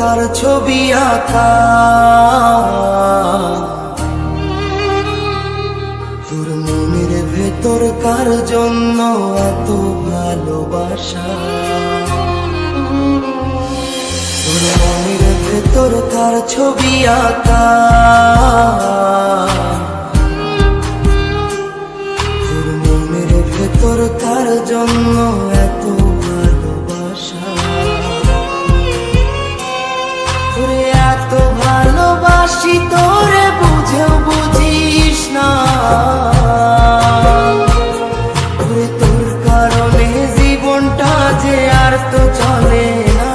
কার ছবি আঁকা, তোর মনের ভেতর কার জন্য এত ভালোবাসা, তোর মনের ভেতর কার ছবি আঁকা, তোর মনের ভেতর কার জন্য এত ভালোবাসা, তোরে এত ভালোবাসি তোরে বুঝেও বুঝিস না, তোরে তোর কারণে জীবনটা যে আর তো চলে না,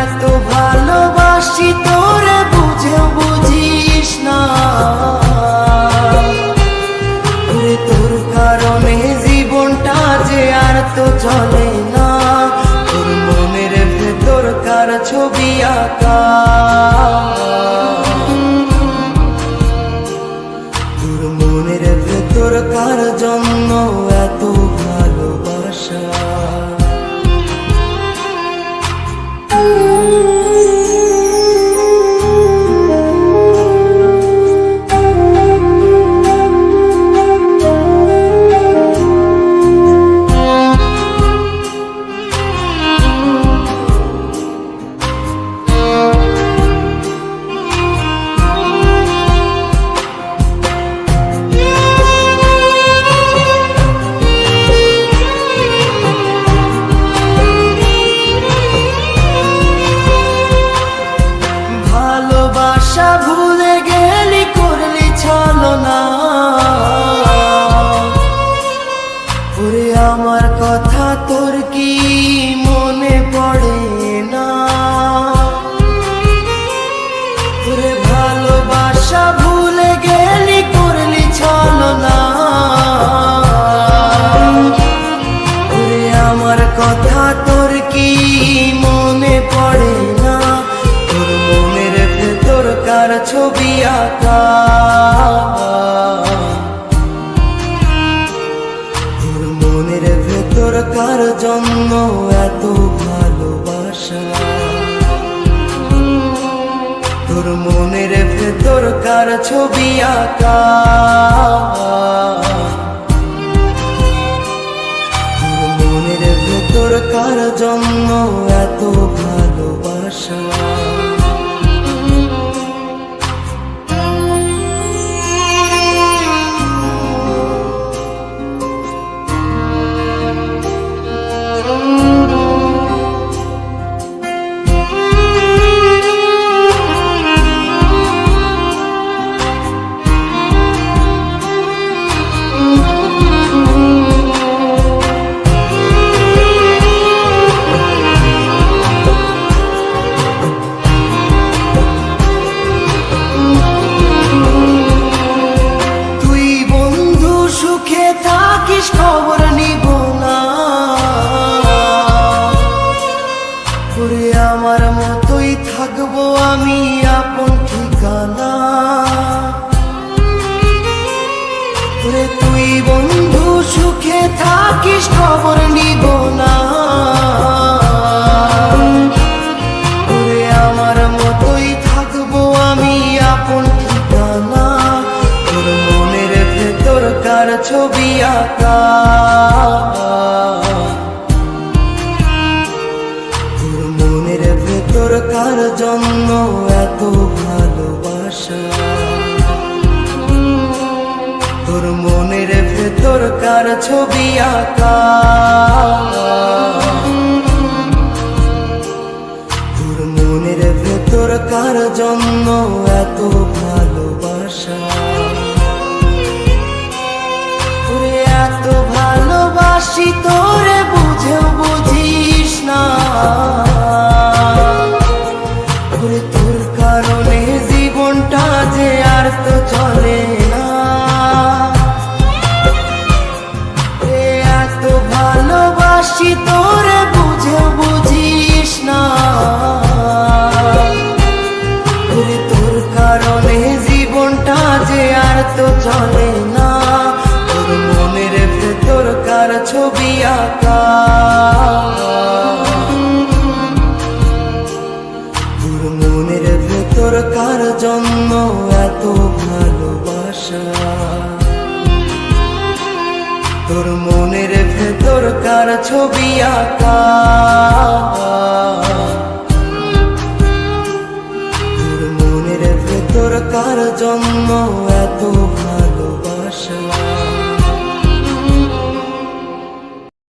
এত ভালোবাসি তোরে বুঝেও বুঝিস না, তোরে তোর কারণে জীবনটা যে আর তো চলে না, তোর মনের ভেতর কার ছবি আঁকা, তোর মনের ভেতর কার জন্য এত ভালোবাসা। ভালোবাসা ভুলে গেলি করলি ছলনা, ওরে আমার কথা তোর কি মনে পড়ে না, ওরে ভালোবাসা ভুলে গেলি করলি ছলনা, ওরে আমার কথা তোর কি মনে পড়ে না, তোর মনের ভেতর কার ছবি আঁকা, তোর মনের ভেতর কার জন্য এত ভালোবাসা, তোর মনের ভেতর কার ছবি আঁকা, তোর মনের ভেতর কার জন্য এত ভালোবাসা। থাকিস খবর নিব না, ওরে আমার মতোই থাকবো আমি আপন ঠিকানা, ওরে তুই বন্ধু সুখে থাকিস খবর নিব না, ওরে আমার মতোই থাকবো আমি আপন ঠিকানা, তোর মনের ভেতর কার ছবি আঁকা, তোর মনের ভেতর কার জন্য এত ভালোবাসা, তোর মনের ভেতর কার ছবি আঁকা, তোর মনের ভেতর কার জন্য এত ভালোবাসা, এত ভালোবাসি তোরে বুঝেও বুঝিস না, ওরে তোর কারণে জীবনটা যে আর তো চলে না, এত ভালোবাসি তোরে বুঝেও বুঝিস না, ওরে তোর কারণে জীবনটা যে আর তো চলে না, তোর মনের ভেতর কার ছবি আঁকা। তোর মনের ভেতর কার ছবি আঁকা, তোর মনের ভেতর কার জন্য এত